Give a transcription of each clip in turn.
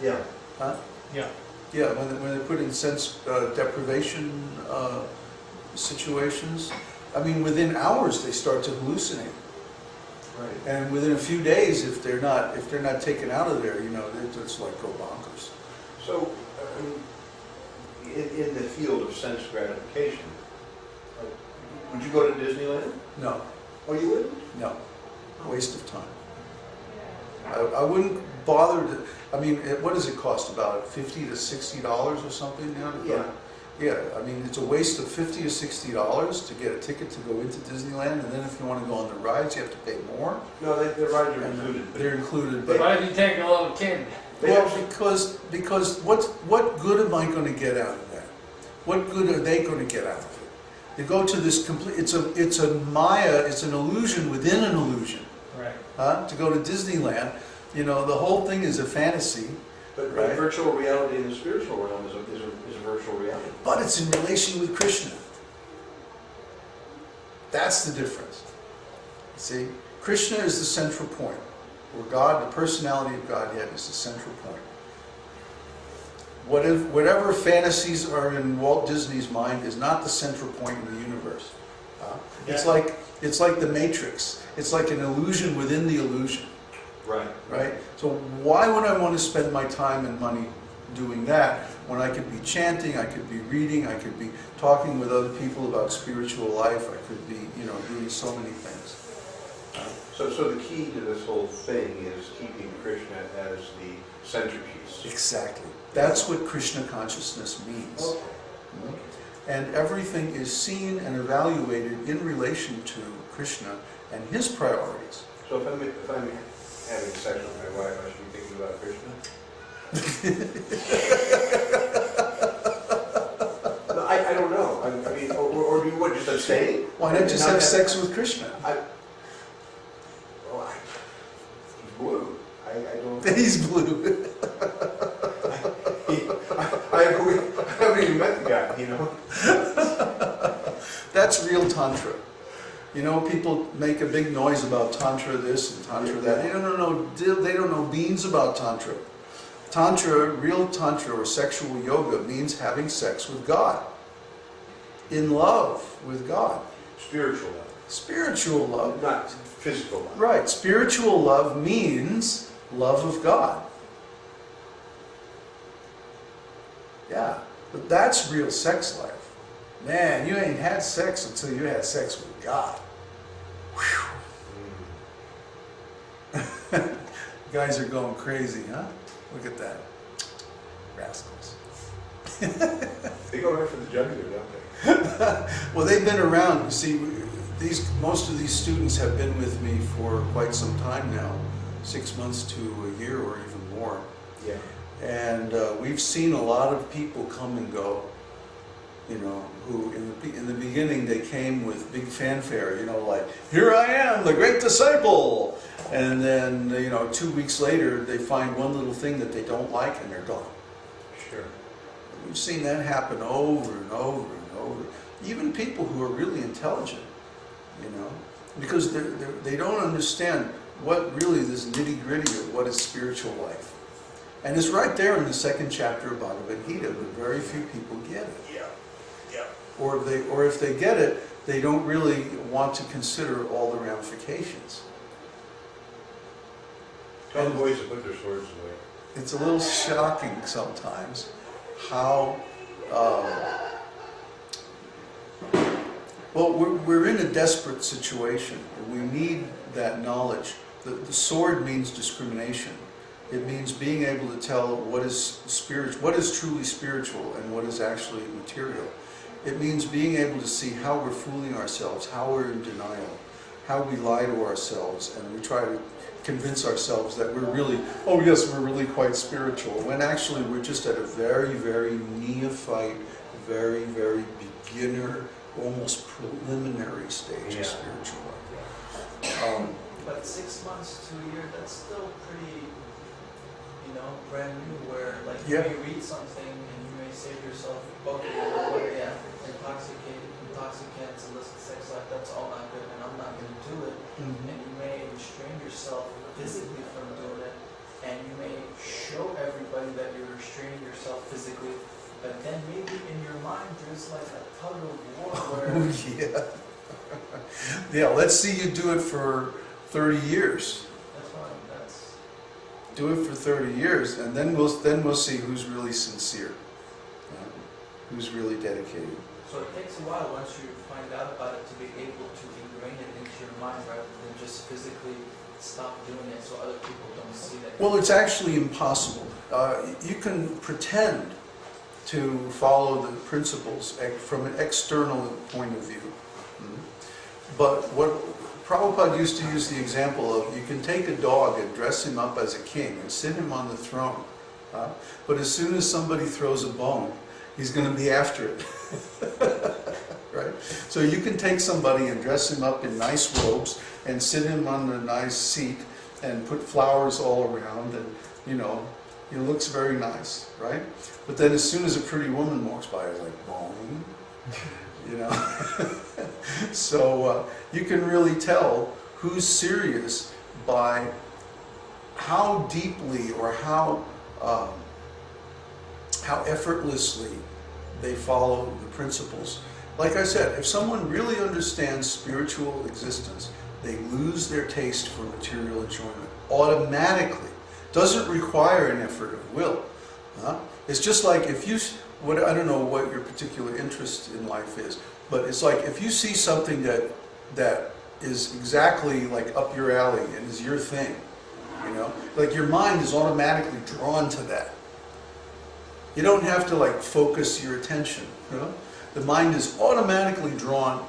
Yeah. Huh? Yeah. Yeah, when they put in sense deprivation situations, I mean, within hours they start to hallucinate. Right. And within a few days, if they're not taken out of there, you know, they just like go bonkers. So, I mean, in the field of sense gratification, would you go to Disneyland? No, Oh, you wouldn't? no, waste of time. I wouldn't bother to. I mean, what does it cost? About $50 to $60 or something now? Yeah. Yeah, I mean, it's a waste of $50 to $60 to get a ticket to go into Disneyland, and then if you want to go on the rides, you have to pay more. No, the rides are And included. they're included, but What if you take a little kid? well, because what good am I going to get out of that? What good are they going to get out of it? They go to this complete. It's a Maya. It's an illusion within an illusion. Right. To go to Disneyland, you know, the whole thing is a fantasy. But Right. virtual reality in the spiritual realm is a virtual reality. But it's in relation with Krishna. That's the difference. See, Krishna is the central point, where God, the personality of Godhead, is the central point. Whatever fantasies are in Walt Disney's mind is not the central point in the universe. It's like the Matrix. It's like an illusion within the illusion. Right. Right? So why would I want to spend my time and money doing that when I could be chanting, I could be reading, I could be talking with other people about spiritual life, I could be, you know, doing so many things. So the key to this whole thing is keeping Krishna as the centerpiece. Exactly. That's what Krishna consciousness means. Okay. Mhm. And everything is seen and evaluated in relation to Krishna and his priorities. So if I'm having sex with my wife, I should be thinking about Krishna? No, I don't know. I mean, or do you what, just abstain? Why not just have sex with Krishna? He's blue. I don't... He's blue. I haven't even met the guy, you know? That's real Tantra. You know, people make a big noise about Tantra this and Tantra that. They don't know beans about Tantra. Tantra, real Tantra or sexual yoga means having sex with God. In love with God. Spiritual love. Spiritual love. Not physical love. Right. Spiritual love means love of God. Yeah. But that's real sex life. Man, you ain't had sex until you had sex with God. Whew. Guys are going crazy, huh? Look at that. Rascals. They go right for the jugular, don't they? Well, they've been around. You see, most of these students have been with me for quite some time now, 6 months to a year or even more. Yeah. And we've seen a lot of people come and go, you know, who in the beginning they came with big fanfare, you know, like, here I am, the great disciple. And then, you know, 2 weeks later they find one little thing that they don't like and they're gone. Sure. We've seen that happen over and over and over. Even people who are really intelligent, you know, because they don't understand what really this nitty-gritty of what is spiritual life. And it's right there in the second chapter of Bhagavad Gita, but very few people get it. Yeah. Yeah. Or if they get it, they don't really want to consider all the ramifications. Tell the boys to put their swords away. It's a little shocking sometimes how, well, we're in a desperate situation. We need that knowledge. The sword means discrimination. It means being able to tell what is truly spiritual and what is actually material. It means being able to see how we're fooling ourselves, how we're in denial, how we lie to ourselves, and we try to convince ourselves that we're really, oh yes, we're really quite spiritual, when actually we're just at a very, very neophyte, very, very beginner, almost preliminary stage of spiritual life. But 6 months to a year, that's still pretty, you know, brand new, where like you may read something and you may say to yourself, okay, intoxicants, illicit sex life, that's all not good and I'm not going to do it. Mm-hmm. And you may restrain yourself physically from doing it, and you may show everybody feeling that you're restraining yourself physically, but then maybe in your mind there's like a tug of war where Oh, yeah. Yeah, let's see you do it for 30 years. that's Do it for 30 years, and then we'll see who's really sincere, who's really dedicated. so it takes a while once you find out about it to be able to ingrain it into your mind rather than just physically stop doing it so other people don't see that. Well, it's actually impossible. You can pretend to follow the principles from an external point of view. But what Prabhupada used to use the example of, you can take a dog and dress him up as a king and sit him on the throne. But as soon as somebody throws a bone, he's going to be after it. Right? So you can take somebody and dress him up in nice robes and sit him on a nice seat and put flowers all around, and he looks very nice, right? But then as soon as a pretty woman walks by, it's like, boing, So you can really tell who's serious by how deeply or how effortlessly they follow the principles. Like I said, if someone really understands spiritual existence, they lose their taste for material enjoyment automatically. Doesn't require an effort of will. It's just like if you, I don't know what your particular interest in life is, but it's like if you see something that is exactly like up your alley and is your thing, like your mind is automatically drawn to that. You don't have to like focus your attention. The mind is automatically drawn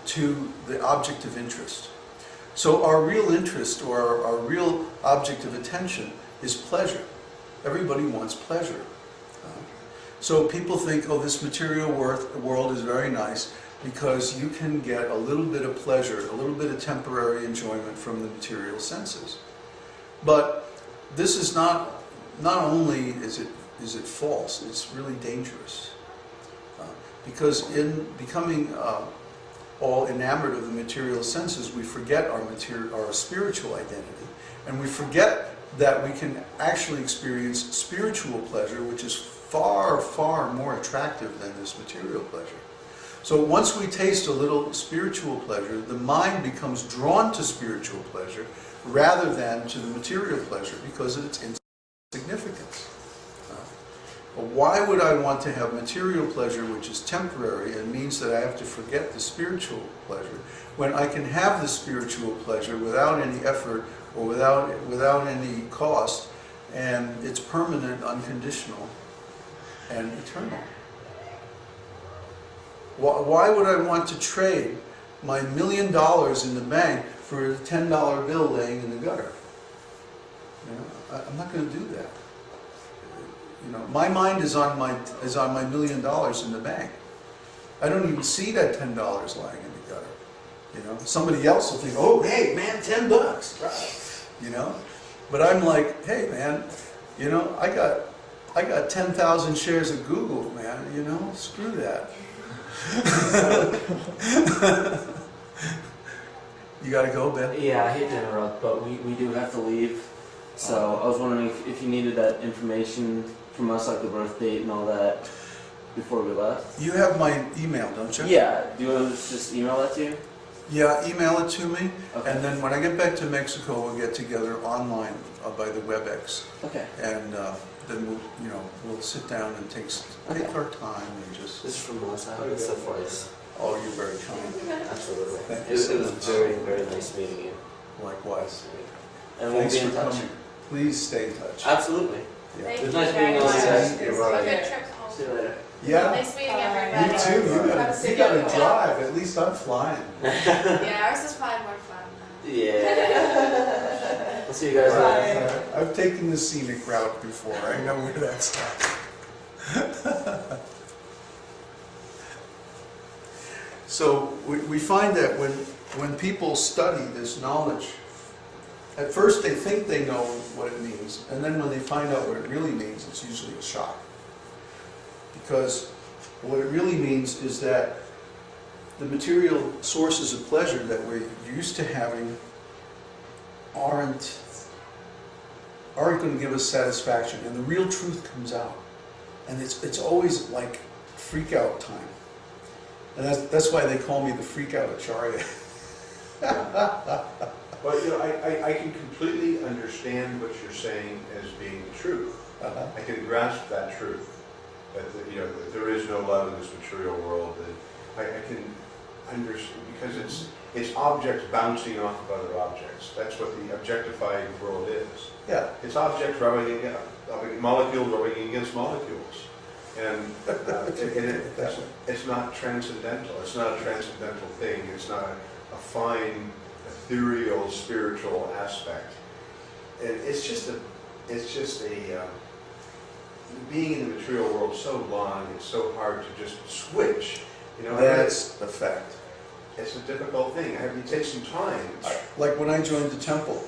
to the object of interest. So our real interest or our real object of attention is pleasure. Everybody wants pleasure. So people think, oh, this material world is very nice because you can get a little bit of pleasure, a little bit of temporary enjoyment from the material senses. But this is not only is it false, it's really dangerous. Because in becoming all enamored of the material senses, we forget our spiritual identity, and we forget that we can actually experience spiritual pleasure, which is far, far more attractive than this material pleasure. So once we taste a little spiritual pleasure, the mind becomes drawn to spiritual pleasure rather than to the material pleasure because of its insignificance. Why would I want to have material pleasure which is temporary and means that I have to forget the spiritual pleasure, when I can have the spiritual pleasure without any effort or without any cost, and it's permanent, unconditional, and eternal? Why would I want to trade my $1 million in the bank for a $10 bill laying in the gutter? I'm not going to do that. My mind is on my $1 million in the bank. I don't even see that $10 lying in the gutter. Somebody else will think, oh, hey, man, $10, right? But I'm like, hey, man, I got 10,000 shares of Google, man. Screw that. You got to go, Ben? Yeah, I hate to interrupt, but we do have to leave. So I was wondering if you needed that information from us, like the birth date and all that, before we left. You have my email, don't you? Yeah. Do you want to just email that to you? Yeah, email it to me, Okay. and then when I get back to Mexico, we'll get together online by the WebEx, Okay. and then we'll sit down and take our time and just. This is from Melissa. I it's so nice. Oh, you're very kind. Absolutely. Thank It you was so much. very, very nice meeting you. Likewise. And we'll Thanks be in for touch. coming. Please stay in touch. Absolutely. Yeah. Thank It was you nice very being on much. you guys. You're right. Good trip home. See you later. Yeah. Nice meeting everybody. You too. You gotta drive. At least I'm flying. Yeah, ours is probably more fun. Yeah. We'll see you guys later. I've taken the scenic route before. I know where that stops. So we find that when people study this knowledge, at first they think they know what it means, and then when they find out what it really means, it's usually a shock. Because what it really means is that the material sources of pleasure that we're used to having aren't aren't going to give us satisfaction, and the real truth comes out. And it's always like freak out time. And that's why they call me the freak out Acharya. But you know, I can completely understand what you're saying as being the truth. Uh-huh. I can grasp that truth, that you know that there is no love in this material world. That I can understand because it's objects bouncing off of other objects. That's what the objectified world is. Yeah. It's objects rubbing against molecules rubbing against molecules, and it's not transcendental. It's not a transcendental thing. It's not a fine, ethereal, spiritual aspect. And it's just a being in the material world so long. It's so hard to just switch. You know, That's the fact. it's a difficult thing. It takes some time. Like when I joined the temple,